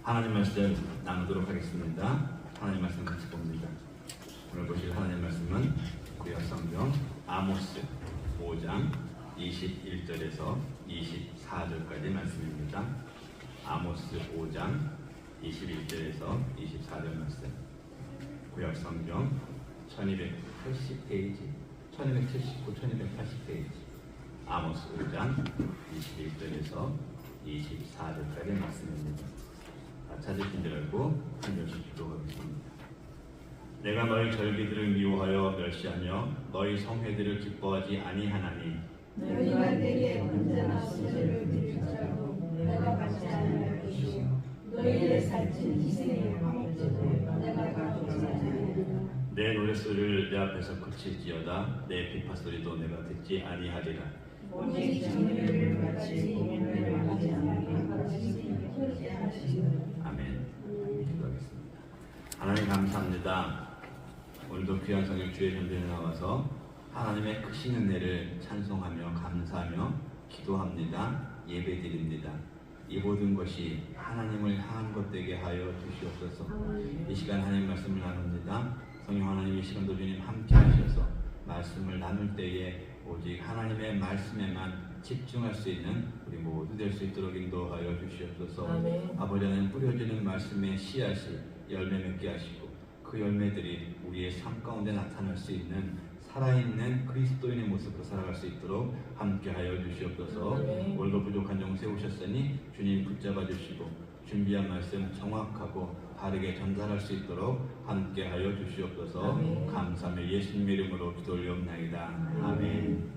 하나님 말씀 나누도록 하겠습니다. 하나님 말씀 같이 봅니다. 오늘 보실 하나님 말씀은 구약 성경 아모스 5장 21절에서 24절까지 말씀입니다. 아모스 5장 21절에서 24절 말씀. 구약 성경 1280페이지, 1279, 1280페이지. 아모스 5장 21절에서 24절까지 말씀입니다. 찾으신 줄 알고 한 절씩 기도하겠습니다. 내가 너희 절기들을 미워하여 멸시하며 너희 성회들을 기뻐하지 아니하나니 너희가 내게 언제나 수제를 드릴지라도 내가 받지 않을 것이요 너희의 살찐 희생의 화목제도 내가 가져오지 아니하리라. 내 노랫소리를 내 앞에서 그칠지어다 내 비파소리도 내가 듣지 아니하리라. 오직 정의를 같이 공연을 하지 않는 것이 그렇게 하시리라. 아멘. 기도하겠습니다. 하나님 감사합니다. 오늘도 귀한 성령 주의 전전에 나와서 하나님의 크신 은혜를 찬송하며 감사하며 기도합니다. 예배드립니다. 이 모든 것이 하나님을 향한 것 되게 하여 주시옵소서. 이 시간 하나님 말씀을 나눕니다. 성령 하나님 이 시간도 주님 함께 하셔서 말씀을 나눌 때에 오직 하나님의 말씀에만 집중할 수 있는 우리 모두 될 수 있도록 인도하여 주시옵소서. 아멘. 아버지 하나님 뿌려지는 말씀의 씨앗이 열매 맺게 하시고 그 열매들이 우리의 삶 가운데 나타날 수 있는 살아있는 그리스도인의 모습으로 살아갈 수 있도록 함께하여 주시옵소서. 아멘. 오늘도 부족한 종 세우셨으니 주님 붙잡아 주시고 준비한 말씀 정확하고 바르게 전달할 수 있도록 함께하여 주시옵소서. 아멘. 감사하며 예수님 이름으로 기도 올리옵나이다. 아멘.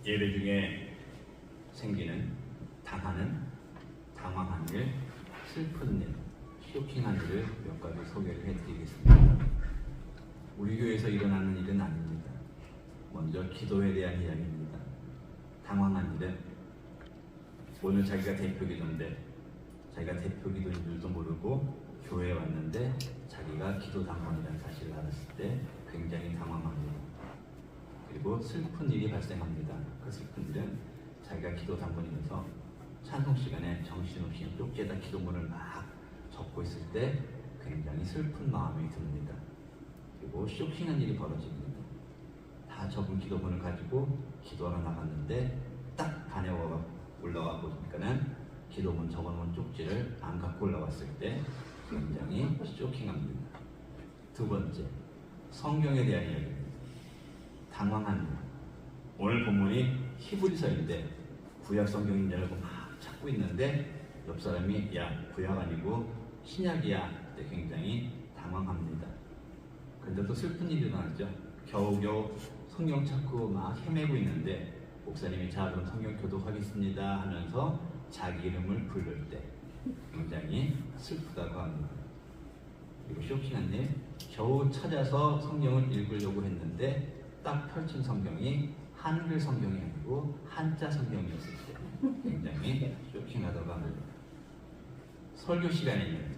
예배 중에 생기는 당하는, 당황한 일, 슬픈 일, 쇼킹한 일을 몇 가지 소개를 해드리겠습니다. 우리 교회에서 일어나는 일은 아닙니다. 먼저 기도에 대한 이야기입니다. 당황한 일은 오늘 자기가 대표기도인데 자기가 대표기도인 줄도 모르고 교회에 왔는데 자기가 기도 당번이라는 사실을 알았을 때 굉장히 당황합니다. 그리고 슬픈 일이 발생합니다. 그 슬픈 일은 자기가 기도 당번이면서 찬송 시간에 정신없이 쪽지에다 기도문을 막 적고 있을 때 굉장히 슬픈 마음이 듭니다. 그리고 쇼킹한 일이 벌어집니다. 다 적은 기도문을 가지고 기도하러 나갔는데 딱 반에 올라와 보니까는 기도문 적어놓은 쪽지를 안 갖고 올라왔을 때 굉장히 쇼킹합니다. 두 번째, 성경에 대한 이야기입니다. 당황한 일. 오늘 본문이 히브리서인데 구약 성경인 줄 알고 막 찾고 있는데 옆 사람이 야 구약 아니고 신약이야. 그때 굉장히 당황합니다. 근데 또 슬픈 일이 일어났죠. 겨우겨우 성경 찾고 막 헤매고 있는데 목사님이 자 그럼 성경 교독하겠습니다 하면서 자기 이름을 부를 때 굉장히 슬프다고 합니다. 그리고 쇼킹한 일, 겨우 찾아서 성경을 읽으려고 했는데 딱 펼친 성경이 한글 성경이 아니고 한자 성경이었을 때 굉장히 쇼킹하다고 합니다. 설교 시간에 있는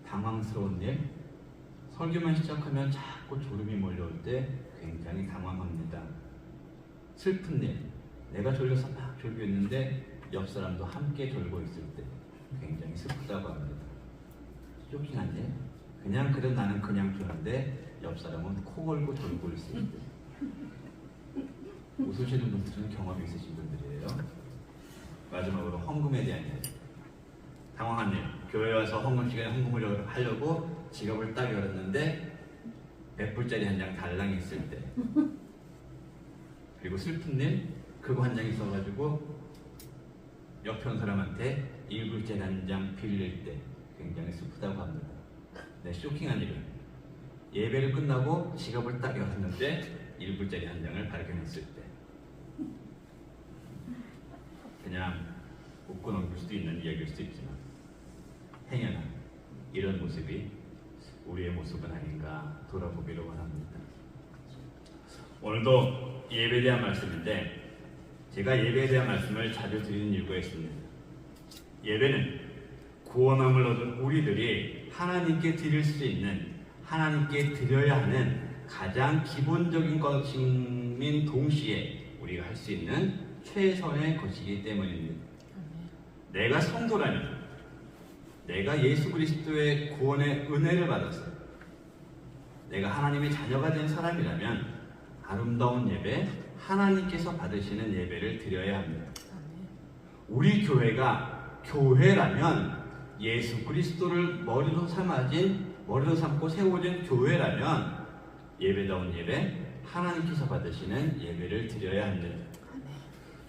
당황스러운 일, 설교만 시작하면 자꾸 졸음이 몰려올 때 굉장히 당황합니다. 슬픈 일, 내가 졸려서 막 졸고 있는데 옆 사람도 함께 졸고 있을 때 굉장히 슬프다고 합니다. 쇼킹한 일, 그냥 그래도 나는 그냥 조는데 옆 사람은 코 골고 졸고 있을 때. 웃으시는 분들은 경험이 있으신 분들이에요. 마지막으로 헌금에 대한 이야기. 당황한 일, 교회 와서 헌금 시간에 헌금을 하려고 지갑을 딱 열었는데 100불짜리 한 장 달랑 있을 때. 그리고 슬픈 일, 그거 한 장 있어가지고 옆에 온 사람한테 1불짜리 한 장 빌릴 때 굉장히 슬프다고 합니다. 네, 쇼킹한 일은 예배를 끝나고 지갑을 딱 열었는데 1불짜리 한 장을 발견했을 때 그냥 웃고 넘길 수도 있는 이야기일 수도 있지만 행여나 이런 모습이 우리의 모습은 아닌가 돌아보기를 원합니다. 오늘도 예배에 대한 말씀인데 제가 예배에 대한 말씀을 자주 드리는 이유가 있습니다. 예배는 구원함을 얻은 우리들이 하나님께 드릴 수 있는, 하나님께 드려야 하는 가장 기본적인 것인 동시에 우리가 할 수 있는 최선의 것이기 때문입니다. 내가 성도라면, 내가 예수 그리스도의 구원의 은혜를 받아서 내가 하나님의 자녀가 된 사람이라면 아름다운 예배, 하나님께서 받으시는 예배를 드려야 합니다. 우리 교회가 교회라면, 예수 그리스도를 머리로 삼고 세워진 교회라면 예배다운 예배, 하나님께서 받으시는 예배를 드려야 합니다.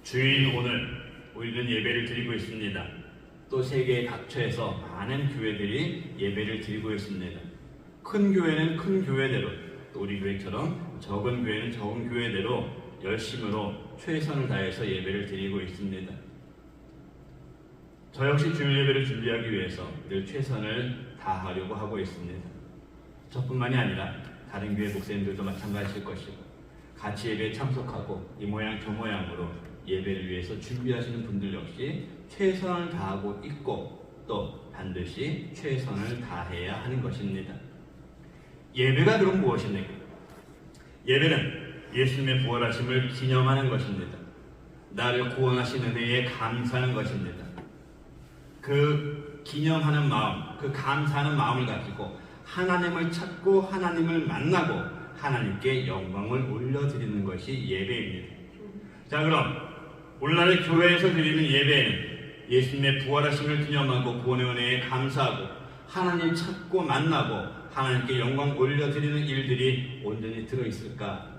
주일 오늘 우리는 예배를 드리고 있습니다. 또 세계 각처에서 많은 교회들이 예배를 드리고 있습니다. 큰 교회는 큰 교회대로, 또 우리 교회처럼 적은 교회는 적은 교회대로 열심으로 최선을 다해서 예배를 드리고 있습니다. 저 역시 주일 예배를 준비하기 위해서 늘 최선을 다하려고 하고 있습니다. 저뿐만이 아니라 다른 교회 목사님들도 마찬가지일 것이고, 같이 예배에 참석하고 이 모양 저 모양으로 예배를 위해서 준비하시는 분들 역시 최선을 다하고 있고, 또 반드시 최선을 다해야 하는 것입니다. 예배가 그럼 무엇입니까? 예배는 예수님의 부활하심을 기념하는 것입니다. 나를 구원하신 은혜에 감사하는 것입니다. 그 기념하는 마음, 그 감사하는 마음을 가지고 하나님을 찾고 하나님을 만나고 하나님께 영광을 올려드리는 것이 예배입니다. 자, 그럼 오늘날 교회에서 드리는 예배에는 예수님의 부활하심을 기념하고 구원의 은혜에 감사하고 하나님 찾고 만나고 하나님께 영광 올려드리는 일들이 온전히 들어있을까?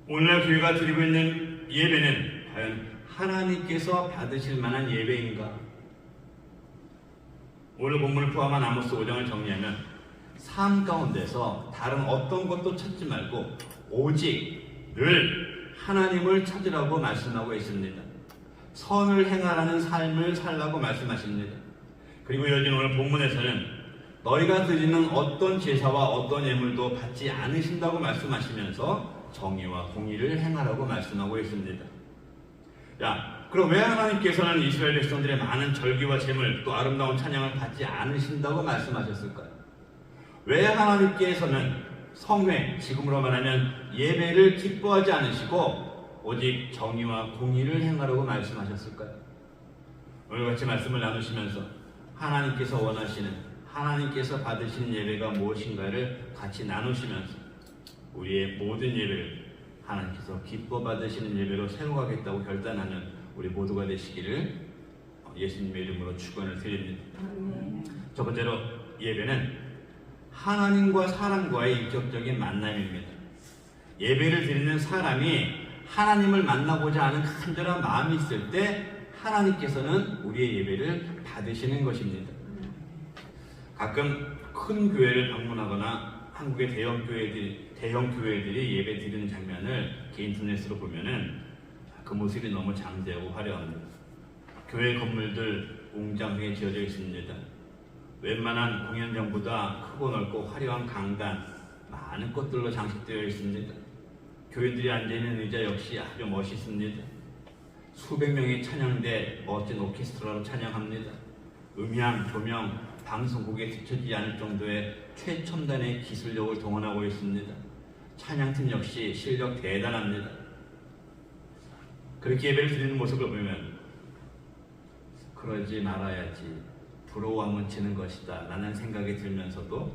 오늘날 교회가 드리고 있는 예배는 과연 하나님께서 받으실 만한 예배인가? 오늘 본문을 포함한 아모스 5장을 정리하면 삶 가운데서 다른 어떤 것도 찾지 말고 오직 늘 하나님을 찾으라고 말씀하고 있습니다. 선을 행하라는 삶을 살라고 말씀하십니다. 그리고 이어진 오늘 본문에서는 너희가 드리는 어떤 제사와 어떤 예물도 받지 않으신다고 말씀하시면서 정의와 공의를 행하라고 말씀하고 있습니다. 자, 그럼 왜 하나님께서는 이스라엘 백성들의 많은 절기와 제물 또 아름다운 찬양을 받지 않으신다고 말씀하셨을까요? 왜 하나님께서는 성회, 지금으로 말하면 예배를 기뻐하지 않으시고 오직 정의와 공의를 행하라고 말씀하셨을까요? 오늘 같이 말씀을 나누시면서 하나님께서 원하시는, 하나님께서 받으시는 예배가 무엇인가를 같이 나누시면서 우리의 모든 예배를 하나님께서 기뻐 받으시는 예배로 세워가겠다고 결단하는 우리 모두가 되시기를 예수님의 이름으로 축원을 드립니다. 첫 번째로 예배는 하나님과 사람과의 인격적인 만남입니다. 예배를 드리는 사람이 하나님을 만나고자 하는 간절한 마음이 있을 때 하나님께서는 우리의 예배를 받으시는 것입니다. 가끔 큰 교회를 방문하거나 한국의 대형 교회들이 예배 드리는 장면을 인터넷으로 보면은 그 모습이 너무 장대하고 화려합니다. 교회 건물들 웅장하게 지어져 있습니다. 웬만한 공연장보다 크고 넓고 화려한 강단, 많은 것들로 장식되어 있습니다. 교인들이 앉아있는 의자 역시 아주 멋있습니다. 수백 명의 찬양대, 멋진 오케스트라로 찬양합니다. 음향, 조명, 방송국에 뒤처지지 않을 정도의 최첨단의 기술력을 동원하고 있습니다. 찬양팀 역시 실력 대단합니다. 그렇게 예배를 드리는 모습을 보면 그러지 말아야지, 부러워하면 지는 것이다 라는 생각이 들면서도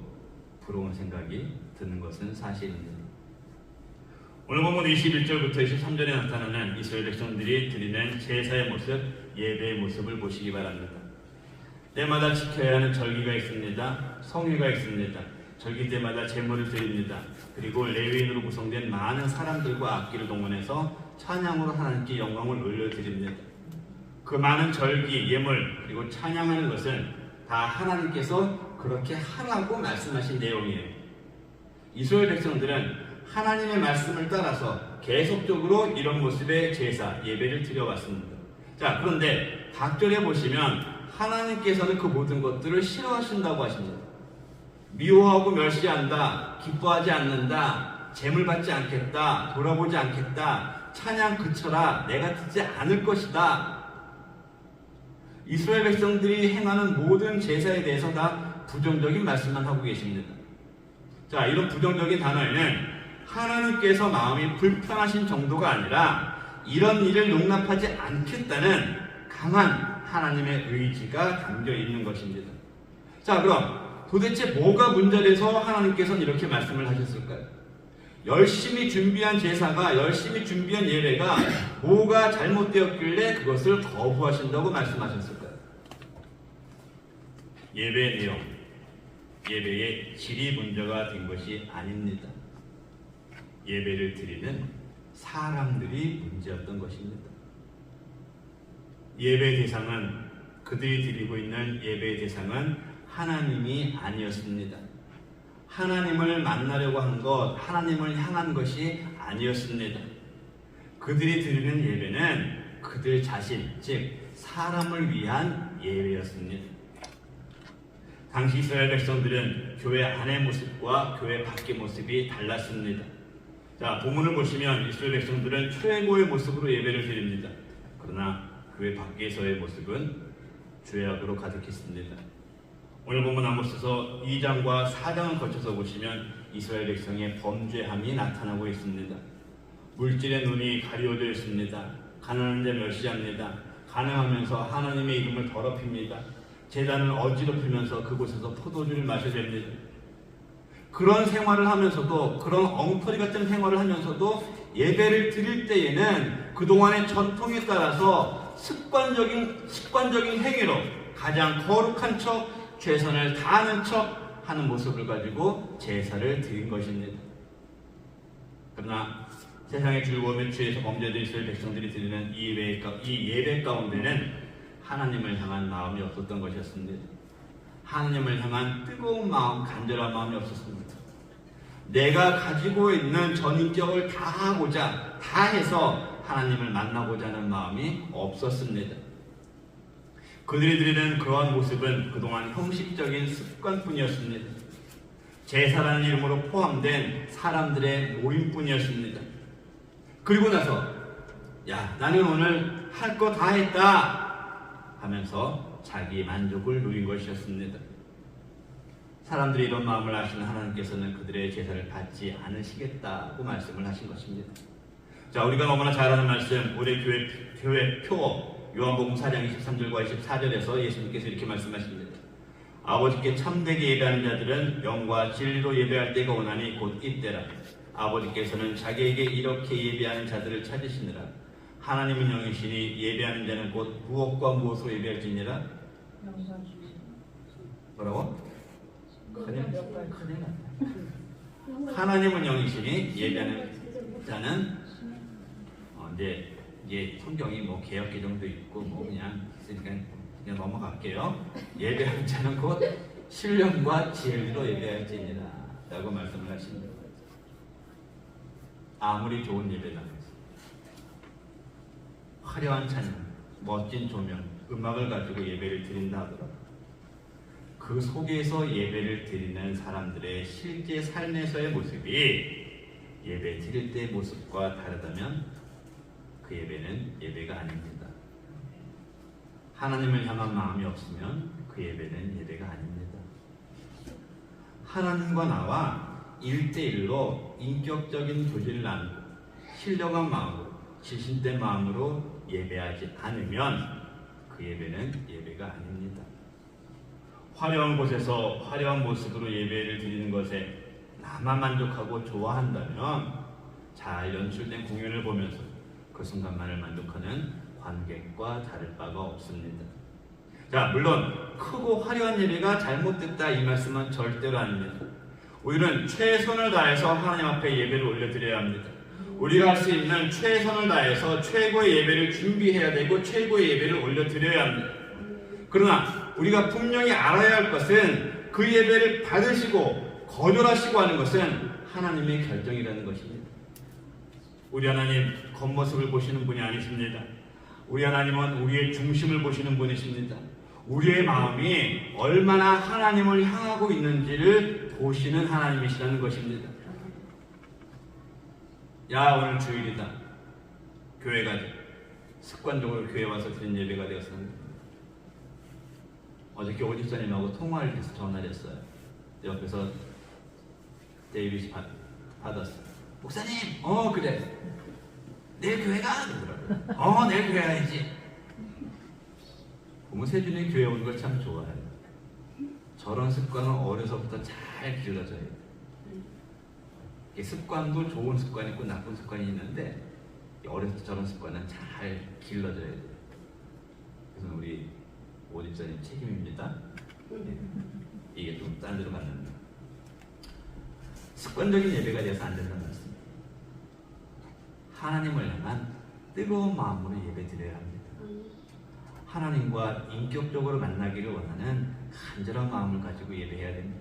부러운 생각이 드는 것은 사실입니다. 오늘 본문 21절부터 23절에 나타나는 이스라엘 백성들이 드리는 제사의 모습, 예배의 모습을 보시기 바랍니다. 때마다 지켜야 하는 절기가 있습니다. 성회가 있습니다. 절기 때마다 제물을 드립니다. 그리고 레위인으로 구성된 많은 사람들과 악기를 동원해서 찬양으로 하나님께 영광을 올려드립니다. 그 많은 절기, 예물, 그리고 찬양하는 것은 다 하나님께서 그렇게 하라고 말씀하신 내용이에요. 이스라엘 백성들은 하나님의 말씀을 따라서 계속적으로 이런 모습의 제사, 예배를 드려왔습니다. 자, 그런데 각절에 보시면 하나님께서는 그 모든 것들을 싫어하신다고 하십니다. 미워하고 멸시한다, 기뻐하지 않는다, 재물 받지 않겠다, 돌아보지 않겠다, 찬양 그쳐라, 내가 듣지 않을 것이다. 이스라엘 백성들이 행하는 모든 제사에 대해서 다 부정적인 말씀만 하고 계십니다. 자, 이런 부정적인 단어에는 하나님께서 마음이 불편하신 정도가 아니라 이런 일을 용납하지 않겠다는 강한 하나님의 의지가 담겨 있는 것입니다. 자, 그럼 도대체 뭐가 문제돼서 하나님께서는 이렇게 말씀을 하셨을까요? 열심히 준비한 제사가, 열심히 준비한 예배가 뭐가 잘못되었길래 그것을 거부하신다고 말씀하셨을까요? 예배의 내용, 예배의 질이 문제가 된 것이 아닙니다. 예배를 드리는 사람들이 문제였던 것입니다. 예배 대상은, 그들이 드리고 있는 예배 대상은 하나님이 아니었습니다. 하나님을 만나려고 한 것, 하나님을 향한 것이 아니었습니다. 그들이 드리는 예배는 그들 자신, 즉 사람을 위한 예배였습니다. 당시 이스라엘 백성들은 교회 안의 모습과 교회 밖의 모습이 달랐습니다. 자, 본문을 보시면 이스라엘 백성들은 최고의 모습으로 예배를 드립니다. 그러나 교회 밖에서의 모습은 죄악으로 가득했습니다. 오늘 본문 아모스서 2장과 4장을 거쳐서 보시면 이스라엘 백성의 범죄함이 나타나고 있습니다. 물질의 눈이 가리워져 있습니다. 가난한 자 멸시합니다. 가난하면서 하나님의 이름을 더럽힙니다. 제단을 어지럽히면서 그곳에서 포도주를 마셔댑니다. 그런 생활을 하면서도, 그런 엉터리 같은 생활을 하면서도 예배를 드릴 때에는 그동안의 전통에 따라서 습관적인 행위로 가장 거룩한 척, 최선을 다하는 척 하는 모습을 가지고 제사를 드린 것입니다. 그러나 세상의 즐거움에 취해서 범죄된 이스라엘 백성들이 드리는 이 예배 가운데는 하나님을 향한 마음이 없었던 것이었습니다. 하나님을 향한 뜨거운 마음, 간절한 마음이 없었습니다. 내가 가지고 있는 전인격을 다하고자, 다해서 하나님을 만나고자 하는 마음이 없었습니다. 그들이 드리는 그러한 모습은 그동안 형식적인 습관뿐이었습니다. 제사라는 이름으로 포함된 사람들의 모임뿐이었습니다. 그리고 나서 야, 나는 오늘 할 거 다 했다 하면서 자기 만족을 누린 것이었습니다. 사람들이 이런 마음을 아시는 하나님께서는 그들의 제사를 받지 않으시겠다고 말씀을 하신 것입니다. 자, 우리가 너무나 잘 아는 말씀, 우리 교회 표 요한복음 4장 23절과 24절에서 예수님께서 이렇게 말씀하십니다. 아버지께 참되게 예배하는 자들은 영과 진리로 예배할 때가 오나니 곧 이때라. 아버지께서는 자기에게 이렇게 예배하는 자들을 찾으시느라. 하나님은 영이시니 예배하는 자는 곧 무엇과 무엇으로 예배할지니라. 뭐라고? 큰일 났다. 하나님은 영이시니 예배하는 자는 이제 성경이 뭐 개역개정도 있고 뭐 그냥 있으니까 그냥 넘어갈게요. 예배하는 자는 곧 신령과 진리로 예배할지니라 라고 말씀을 하십니다. 아무리 좋은 예배다, 화려한 찬양, 멋진 조명, 음악을 가지고 예배를 드린다 하더라도 그 속에서 예배를 드리는 사람들의 실제 삶에서의 모습이 예배 드릴 때의 모습과 다르다면 그 예배는 예배가 아닙니다. 하나님을 향한 마음이 없으면 그 예배는 예배가 아닙니다. 하나님과 나와 1대1로 인격적인 교제를 나누고 신령한 마음으로, 지신된 마음으로 예배하지 않으면 그 예배는 예배가 아닙니다. 화려한 곳에서 화려한 모습으로 예배를 드리는 것에 나만 만족하고 좋아한다면 잘 연출된 공연을 보면서 그 순간만을 만족하는 관객과 다를 바가 없습니다. 자, 물론 크고 화려한 예배가 잘못됐다 이 말씀은 절대로 아닙니다. 우리는 최선을 다해서 하나님 앞에 예배를 올려드려야 합니다. 우리가 할 수 있는 최선을 다해서 최고의 예배를 준비해야 되고 최고의 예배를 올려드려야 합니다. 그러나 우리가 분명히 알아야 할 것은 그 예배를 받으시고 거절하시고 하는 것은 하나님의 결정이라는 것입니다. 우리 하나님 겉모습을 보시는 분이 아니십니다. 우리 하나님은 우리의 중심을 보시는 분이십니다. 우리의 마음이 얼마나 하나님을 향하고 있는지를 보시는 하나님이시라는 것입니다. 야, 오늘 주일이다. 교회 가자. 습관적으로 교회 와서 드린 예배가 되었습니다. 어저께 오집사님하고 통화를 해서 전화를 했어요. 옆에서 데이빗이 받았어. 목사님, 그래. 내일 교회 가? 그러더라고요. 내일 교회 가야지. 보면 세준이 교회 오는 걸 참 좋아해요. 저런 습관은 어려서부터 잘 길러져야 돼요. 습관도 좋은 습관이 있고 나쁜 습관이 있는데 어려서 저런 습관은 잘 길러져야 돼요. 그래서 우리 오집사님 책임입니다. 이게 좀 딴 데로 갔는데 습관적인 예배가 돼서 안 된다는 말씀입니다. 하나님을 향한 뜨거운 마음으로 예배 드려야 합니다. 하나님과 인격적으로 만나기를 원하는 간절한 마음을 가지고 예배해야 됩니다.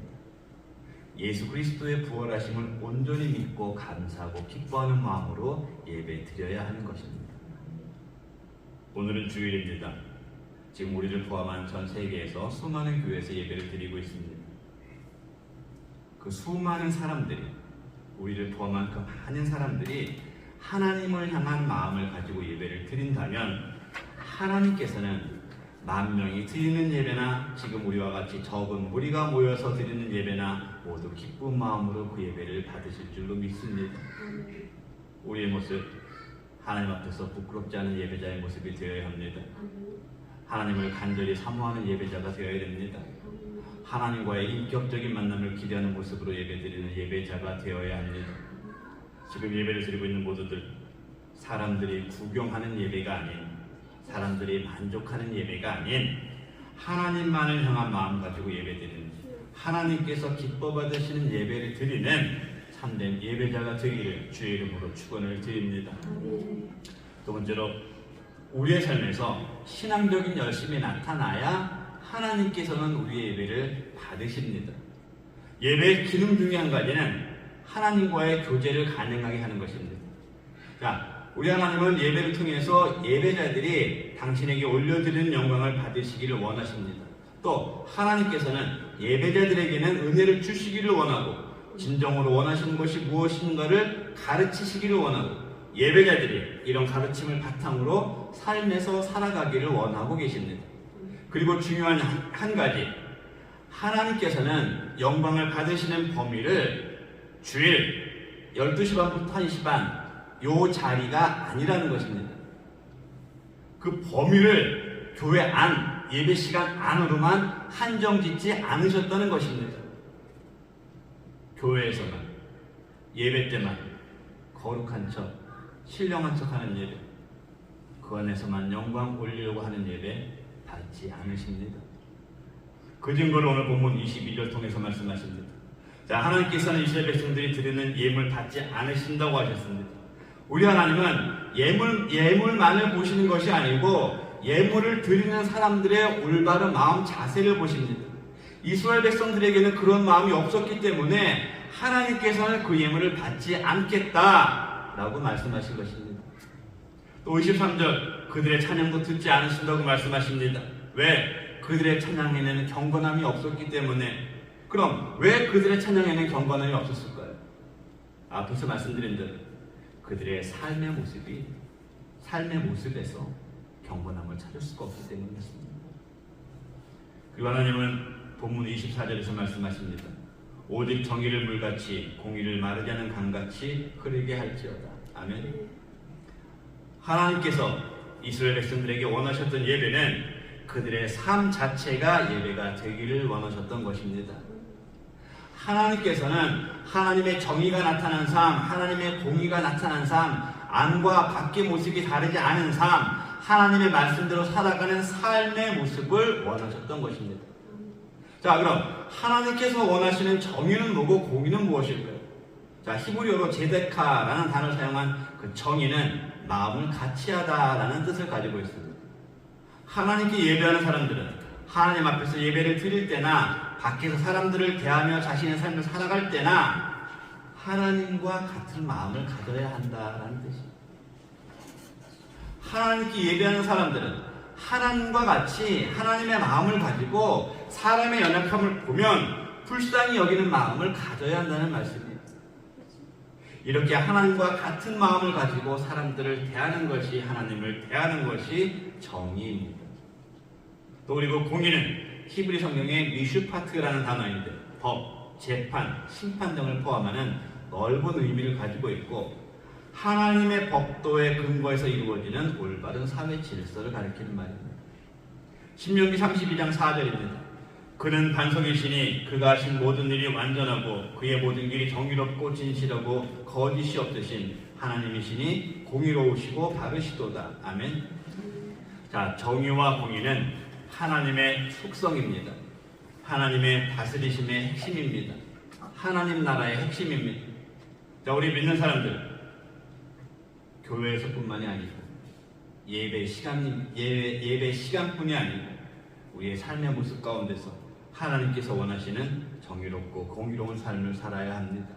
예수 그리스도의 부활하심을 온전히 믿고 감사하고 기뻐하는 마음으로 예배 드려야 하는 것입니다. 오늘은 주일입니다. 지금 우리를 포함한 전 세계에서 수많은 교회에서 예배를 드리고 있습니다. 그 수많은 사람들이, 우리를 포함한 그 많은 사람들이 하나님을 향한 마음을 가지고 예배를 드린다면 하나님께서는 10,000명이 드리는 예배나 지금 우리와 같이 적은 무리가 모여서 드리는 예배나 모두 기쁜 마음으로 그 예배를 받으실 줄로 믿습니다. 우리의 모습, 하나님 앞에서 부끄럽지 않은 예배자의 모습이 되어야 합니다. 하나님을 간절히 사모하는 예배자가 되어야 됩니다. 하나님과의 인격적인 만남을 기대하는 모습으로 예배드리는 예배자가 되어야 합니다. 지금 예배를 드리고 있는 모두들, 사람들이 구경하는 예배가 아닌, 사람들이 만족하는 예배가 아닌 하나님만을 향한 마음 가지고 예배드리는, 하나님께서 기뻐 받으시는 예배를 드리는 참된 예배자가 되기를 주의 이름으로 축원을 드립니다. 두 번째로, 우리의 삶에서 신앙적인 열심이 나타나야 하나님께서는 우리의 예배를 받으십니다. 예배의 기능 중에 한 가지는 하나님과의 교제를 가능하게 하는 것입니다. 자, 우리 하나님은 예배를 통해서 예배자들이 당신에게 올려드리는 영광을 받으시기를 원하십니다. 또 하나님께서는 예배자들에게는 은혜를 주시기를 원하고 진정으로 원하시는 것이 무엇인가를 가르치시기를 원하고 예배자들이 이런 가르침을 바탕으로 삶에서 살아가기를 원하고 계십니다. 그리고 중요한 한 가지, 하나님께서는 영광을 받으시는 범위를 주일 12시 반부터 1시 반 요 자리가 아니라는 것입니다. 그 범위를 교회 안, 예배 시간 안으로만 한정 짓지 않으셨다는 것입니다. 교회에서만, 예배 때만 거룩한 척, 신령한 척 하는 예배, 그 안에서만 영광 올리려고 하는 예배 받지 않으십니다. 그 증거를 오늘 본문 22절 통해서 말씀하십니다. 자, 하나님께서는 이스라엘 백성들이 드리는 예물 받지 않으신다고 하셨습니다. 우리 하나님은 예물만을 보시는 것이 아니고 예물을 드리는 사람들의 올바른 마음 자세를 보십니다. 이스라엘 백성들에게는 그런 마음이 없었기 때문에 하나님께서는 그 예물을 받지 않겠다라고 말씀하신 것입니다. 또 23절, 그들의 찬양도 듣지 않으신다고 말씀하십니다. 왜? 그들의 찬양에는 경건함이 없었기 때문에. 그럼 왜 그들의 찬양에는 경건함이 없었을까요? 앞에서 말씀드린 대로 그들의 삶의 모습에서 경건함을 찾을 수가 없기 때문이었습니다. 그리고 하나님은 본문 24절에서 말씀하십니다. 오직 정의를 물같이 공의를 마르지 않은 강같이 흐르게 할지어다. 아멘. 하나님께서 이스라엘 백성들에게 원하셨던 예배는 그들의 삶 자체가 예배가 되기를 원하셨던 것입니다. 하나님께서는 하나님의 정의가 나타난 삶, 하나님의 공의가 나타난 삶, 안과 밖의 모습이 다르지 않은 삶, 하나님의 말씀대로 살아가는 삶의 모습을 원하셨던 것입니다. 자, 그럼 하나님께서 원하시는 정의는 뭐고 공의는 무엇일까요? 자, 히브리어로 제데카라는 단어를 사용한 그 정의는 마음을 같이하다라는 뜻을 가지고 있습니다. 하나님께 예배하는 사람들은 하나님 앞에서 예배를 드릴 때나 밖에서 사람들을 대하며 자신의 삶을 살아갈 때나 하나님과 같은 마음을 가져야 한다라는 뜻입니다. 하나님께 예배하는 사람들은 하나님과 같이 하나님의 마음을 가지고 사람의 연약함을 보면 불쌍히 여기는 마음을 가져야 한다는 말씀입니다. 이렇게 하나님과 같은 마음을 가지고 사람들을 대하는 것이, 하나님을 대하는 것이 정의입니다. 또 그리고 공의는 히브리 성경의 미슈파트라는 단어인데 법, 재판, 심판 등을 포함하는 넓은 의미를 가지고 있고 하나님의 법도의 근거에서 이루어지는 올바른 사회 질서를 가리키는 말입니다. 신명기 32장 4절입니다. 그는 반석이시니 그가 하신 모든 일이 완전하고 그의 모든 길이 정의롭고 진실하고 거짓이 없으신 하나님이시니 공의로우시고 바르시도다. 아멘. 자, 정의와 공의는 하나님의 속성입니다. 하나님의 다스리심의 핵심입니다. 하나님 나라의 핵심입니다. 자, 우리 믿는 사람들, 교회에서뿐만이 아니고 예배 시간뿐이 아니고 우리의 삶의 모습 가운데서 하나님께서 원하시는 정의롭고 공의로운 삶을 살아야 합니다.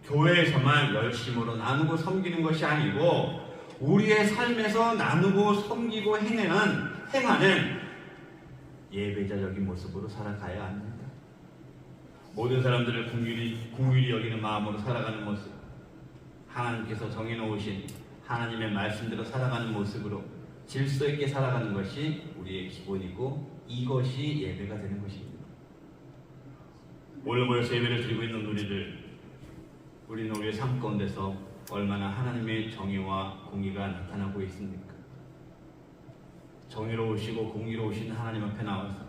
교회에서만 열심으로 나누고 섬기는 것이 아니고 우리의 삶에서 나누고 섬기고 행하는 예배자적인 모습으로 살아가야 합니다. 모든 사람들을 긍휼히 여기는 마음으로 살아가는 모습, 하나님께서 정해놓으신 하나님의 말씀대로 살아가는 모습으로 질서 있게 살아가는 것이 우리의 기본이고 이것이 예배가 되는 것입니다. 오늘 모여서 예배를 드리고 있는 우리는 우리의 삶 가운데서 얼마나 하나님의 정의와 공의가 나타나고 있습니까? 정의로우시고 공의로우신 하나님 앞에 나와서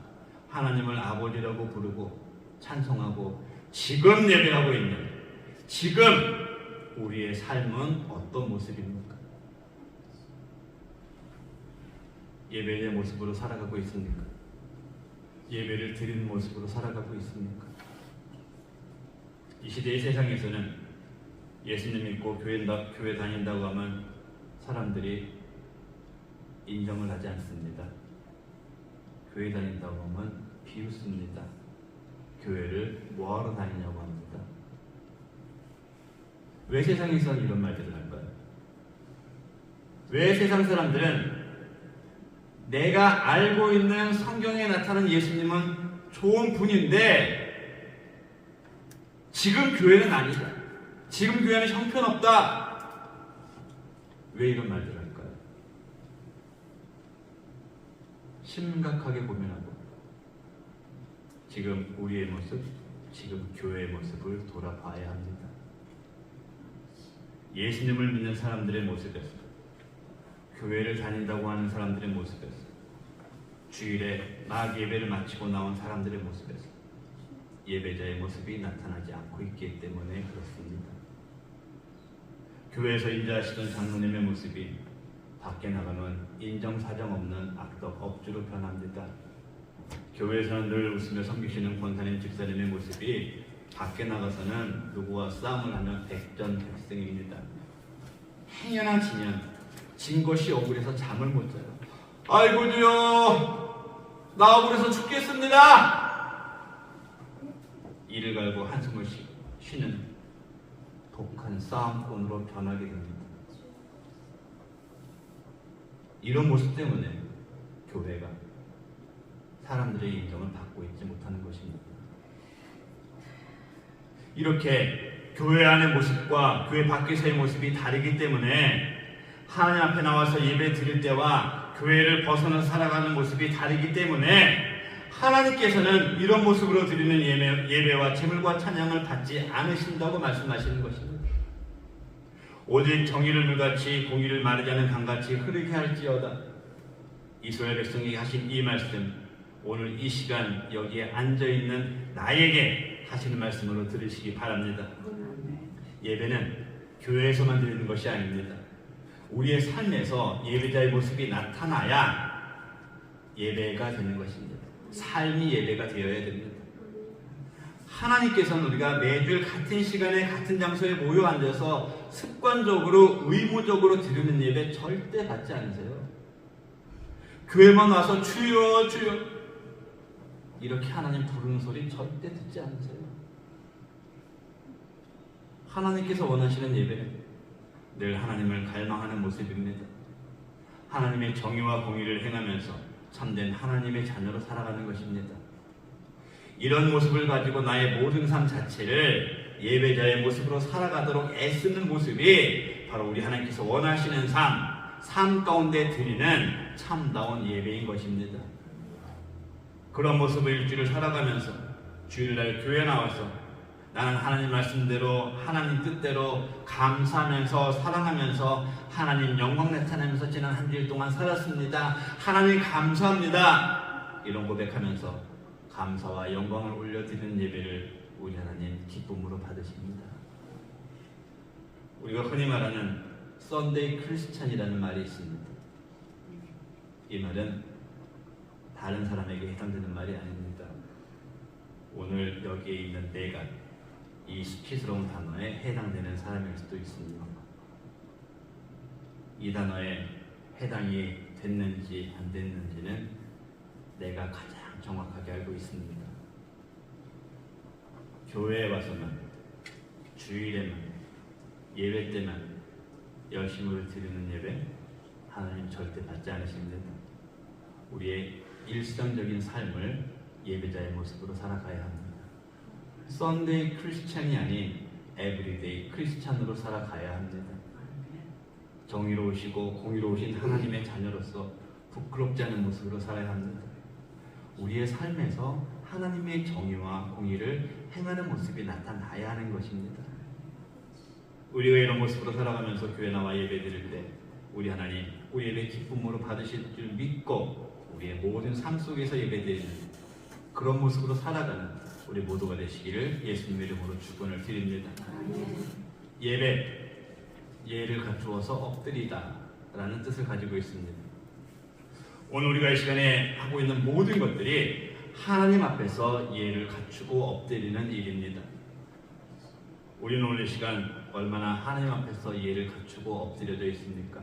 하나님을 아버지라고 부르고 찬송하고 지금 예배하고 있는 지금 우리의 삶은 어떤 모습입니까? 예배의 모습으로 살아가고 있습니까? 예배를 드리는 모습으로 살아가고 있습니까? 이 시대의 세상에서는 예수님 믿고 교회 다닌다고 하면 사람들이 인정을 하지 않습니다. 교회 다닌다고 하면 비웃습니다. 교회를 뭐하러 다니냐고 합니다. 왜 세상에서는 이런 말들을 할까요? 왜 세상 사람들은 내가 알고 있는 성경에 나타난 예수님은 좋은 분인데 지금 교회는 아니다. 지금 교회는 형편없다. 왜 이런 말들을 할까요? 심각하게 고민하고 지금 우리의 모습, 지금 교회의 모습을 돌아봐야 합니다. 예수님을 믿는 사람들의 모습에서, 교회를 다닌다고 하는 사람들의 모습에서, 주일에 막 예배를 마치고 나온 사람들의 모습에서 예배자의 모습이 나타나지 않고 있기 때문에 그렇습니다. 교회에서 인자하시던 장로님의 모습이 밖에 나가면 인정사정 없는 악덕 업주로 변합니다. 교회에서는 늘 웃으며 섬기시는 권사님 집사님의 모습이 밖에 나가서는 누구와 싸움을 하면 백전백승입니다. 행여나 지면 진 것이 억울해서 잠을 못 자요. 아이고 주여, 나 억울해서 죽겠습니다. 이를 갈고 한숨을 쉬는 독한 싸움꾼으로 변하게 됩니다. 이런 모습 때문에 교회가 사람들의 인정을 받고 있지 못하는 것입니다. 이렇게 교회 안의 모습과 교회 밖에서의 모습이 다르기 때문에 하나님 앞에 나와서 예배 드릴 때와 교회를 벗어나 살아가는 모습이 다르기 때문에 하나님께서는 이런 모습으로 드리는 예배와 제물과 찬양을 받지 않으신다고 말씀하시는 것입니다. 오직 정의를 물같이 공의를 마르지 않은 강같이 흐르게 할지어다. 이스라엘 백성이 하신 이 말씀, 오늘 이 시간 여기에 앉아있는 나에게 하시는 말씀으로 들으시기 바랍니다. 예배는 교회에서만 드리는 것이 아닙니다. 우리의 삶에서 예배자의 모습이 나타나야 예배가 되는 것입니다. 삶이 예배가 되어야 됩니다. 하나님께서는 우리가 매주일 같은 시간에 같은 장소에 모여 앉아서 습관적으로 의무적으로 드리는 예배 절대 받지 않으세요. 교회만 와서 주여 주여 이렇게 하나님 부르는 소리 절대 듣지 않으세요. 하나님께서 원하시는 예배는 늘 하나님을 갈망하는 모습입니다. 하나님의 정의와 공의를 행하면서 참된 하나님의 자녀로 살아가는 것입니다. 이런 모습을 가지고 나의 모든 삶 자체를 예배자의 모습으로 살아가도록 애쓰는 모습이 바로 우리 하나님께서 원하시는 삶 가운데 드리는 참다운 예배인 것입니다. 그런 모습을 일주일을 살아가면서 주일날 교회 나와서 나는 하나님 말씀대로 하나님 뜻대로 감사하면서 사랑하면서 하나님 영광 나타내면서 지난 한 주일 동안 살았습니다. 하나님 감사합니다. 이런 고백하면서 감사와 영광을 올려드리는 예배를 우리 하나님 기쁨으로 받으십니다. 우리가 흔히 말하는 썬데이 크리스찬이라는 말이 있습니다. 이 말은 다른 사람에게 해당되는 말이 아닙니다. 오늘 여기에 있는 내가 이 수치스러운 단어에 해당되는 사람일 수도 있습니다. 이 단어에 해당이 됐는지 안 됐는지는 내가 가장 정확하게 알고 있습니다. 교회에 와서만, 주일에만, 예배 때만 열심으로 드리는 예배 하나님 절대 받지 않으십니다. 우리의 일상적인 삶을 예배자의 모습으로 살아가야 합니다. 썬데이 크리스찬이 아닌 에브리데이 크리스찬으로 살아가야 합니다. 정의로우시고 공의로우신 하나님의 자녀로서 부끄럽지 않은 모습으로 살아야 합니다. 우리의 삶에서 하나님의 정의와 공의를 행하는 모습이 나타나야 하는 것입니다. 우리가 이런 모습으로 살아가면서 교회 나와 예배 드릴 때 우리 하나님 우리 예배 기쁨으로 받으실 줄 믿고 우리의 모든 삶 속에서 예배 드리는 그런 모습으로 살아가는 우리 모두가 되시기를 예수님의 이름으로 축원을 드립니다. 예를 갖추어서 엎드리다 라는 뜻을 가지고 있습니다. 오늘 우리가 이 시간에 하고 있는 모든 것들이 하나님 앞에서 예를 갖추고 엎드리는 일입니다. 우리는 오늘 이 시간 얼마나 하나님 앞에서 예를 갖추고 엎드려져 있습니까?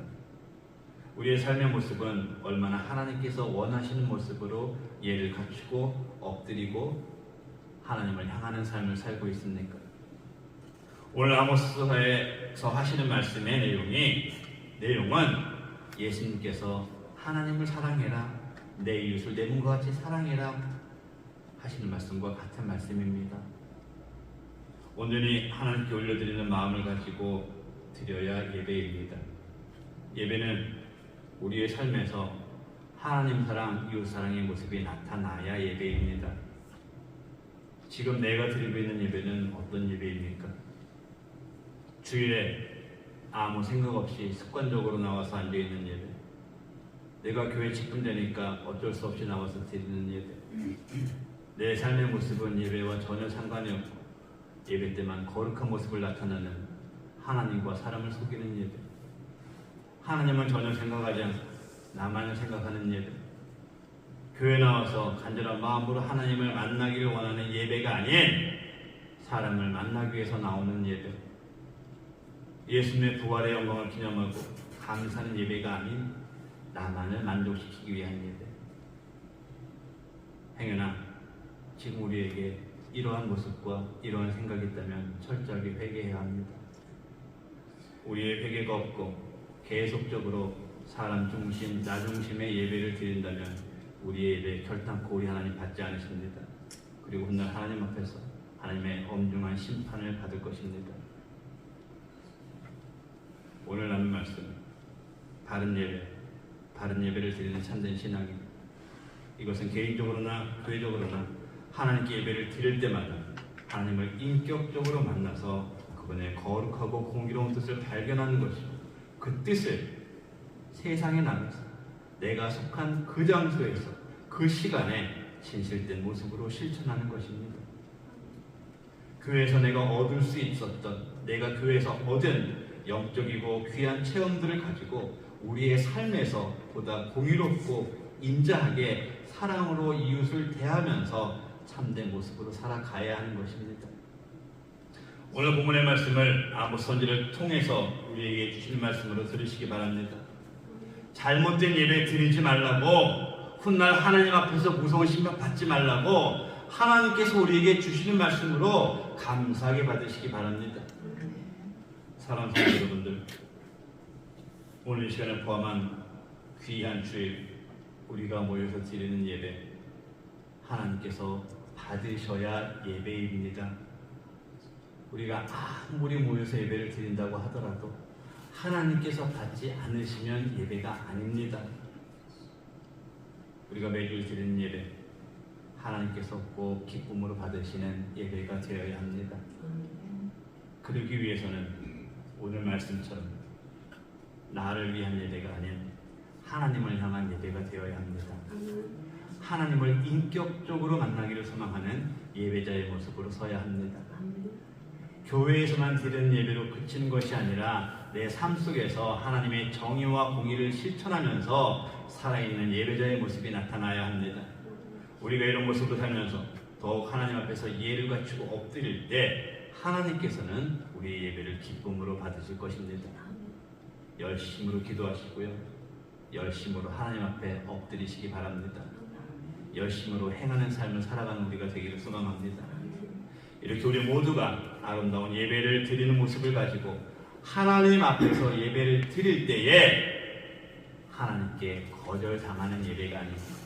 우리의 삶의 모습은 얼마나 하나님께서 원하시는 모습으로 예를 갖추고 엎드리고 하나님을 향하는 삶을 살고 있습니까? 오늘 아모스서에서 하시는 말씀의 내용은 예수님께서 하나님을 사랑해라, 내 이웃을 내 몸과 같이 사랑해라 하시는 말씀과 같은 말씀입니다. 온전히 하나님께 올려드리는 마음을 가지고 드려야 예배입니다. 예배는 우리의 삶에서 하나님 사랑, 이웃 사랑의 모습이 나타나야 예배입니다. 지금 내가 드리고 있는 예배는 어떤 예배입니까? 주일에 아무 생각 없이 습관적으로 나와서 앉아있는 예배, 내가 교회 집중되니까 어쩔 수 없이 나와서 드리는 예배, 내 삶의 모습은 예배와 전혀 상관이 없고 예배 때만 거룩한 모습을 나타내는 하나님과 사람을 속이는 예배, 하나님은 전혀 생각하지 않고 나만을 생각하는 예배, 교회 나와서 간절한 마음으로 하나님을 만나기를 원하는 예배가 아닌 사람을 만나기 위해서 나오는 예배, 예수님의 부활의 영광을 기념하고 감사하는 예배가 아닌 나만을 만족시키기 위한 예배. 행여나 지금 우리에게 이러한 모습과 이러한 생각이 있다면 철저하게 회개해야 합니다. 우리의 회개가 없고 계속적으로 사람 중심, 나 중심의 예배를 드린다면 우리의 예배 결단코 우리 하나님 받지 않으십니다. 그리고 훗날 하나님 앞에서 하나님의 엄중한 심판을 받을 것입니다. 오늘 나눈 말씀, 바른 예배를 드리는 참된 신앙입니다. 이것은 개인적으로나 교회적으로나 하나님께 예배를 드릴 때마다 하나님을 인격적으로 만나서 그분의 거룩하고 공의로운 뜻을 발견하는 것이고 그 뜻을 세상에 나가서 내가 속한 그 장소에서 그 시간에 진실된 모습으로 실천하는 것입니다. 교회에서 내가 얻을 수 있었던, 내가 교회에서 얻은 영적이고 귀한 체험들을 가지고 우리의 삶에서 보다 공의롭고 인자하게 사랑으로 이웃을 대하면서 참된 모습으로 살아가야 하는 것입니다. 오늘 본문의 말씀을 아모스 선지를 통해서 우리에게 주신 말씀으로 들으시기 바랍니다. 잘못된 예배 드리지 말라고, 훗날 하나님 앞에서 무서운 심판 받지 말라고 하나님께서 우리에게 주시는 말씀으로 감사하게 받으시기 바랍니다. 사랑하는 성도 여러분들, 오늘 이 시간을 포함한 귀한 주일 우리가 모여서 드리는 예배 하나님께서 받으셔야 예배입니다. 우리가 아무리 모여서 예배를 드린다고 하더라도 하나님께서 받지 않으시면 예배가 아닙니다. 우리가 매주 드리는 예배 하나님께서 꼭 기쁨으로 받으시는 예배가 되어야 합니다. 그러기 위해서는 오늘 말씀처럼 나를 위한 예배가 아닌 하나님을 향한 예배가 되어야 합니다. 하나님을 인격적으로 만나기를 소망하는 예배자의 모습으로 서야 합니다. 교회에서만 드리는 예배로 그치는 것이 아니라 내 삶 속에서 하나님의 정의와 공의를 실천하면서 살아있는 예배자의 모습이 나타나야 합니다. 우리가 이런 모습으로 살면서 더욱 하나님 앞에서 예를 갖추고 엎드릴 때 하나님께서는 우리의 예배를 기쁨으로 받으실 것입니다. 열심으로 기도하시고요, 열심으로 하나님 앞에 엎드리시기 바랍니다. 열심으로 행하는 삶을 살아가는 우리가 되기를 소망합니다. 이렇게 우리 모두가 아름다운 예배를 드리는 모습을 가지고 하나님 앞에서 예배를 드릴 때에 하나님께 거절당하는 예배가 아니고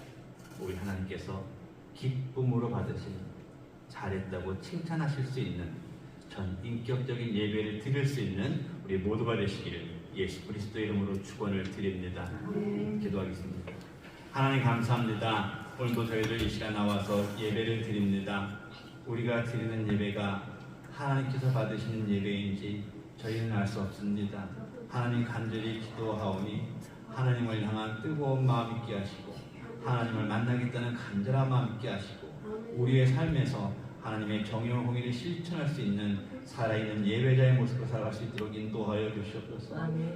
우리 하나님께서 기쁨으로 받으시는, 잘했다고 칭찬하실 수 있는 전 인격적인 예배를 드릴 수 있는 우리 모두가 되시기를 예수 그리스도의 이름으로 축원을 드립니다. 기도하겠습니다. 하나님 감사합니다. 오늘도 저희들 이 시간 나와서 예배를 드립니다. 우리가 드리는 예배가 하나님께서 받으시는 예배인지 저희는 알 수 없습니다. 하나님 간절히 기도하오니 하나님을 향한 뜨거운 마음 있게 하시고 하나님을 만나겠다는 간절한 마음 있게 하시고 우리의 삶에서 하나님의 정의와 공의를 실천할 수 있는 살아있는 예배자의 모습으로 살아갈 수 있도록 인도하여 주시옵소서.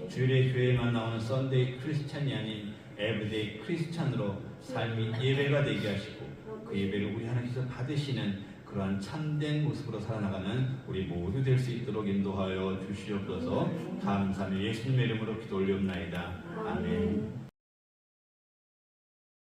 주일의 교회에만 나오는 썬데이 크리스찬이 아닌 에브리데이 크리스찬으로 삶이 예배가 되게 하시고 그 예배를 우리 하나님께서 받으시는 그러한 참된 모습으로 살아나가는 우리 모두 될 수 있도록 인도하여 주시옵소서. 감사하며 예수님의 이름으로 기도 올리옵나이다. 아멘.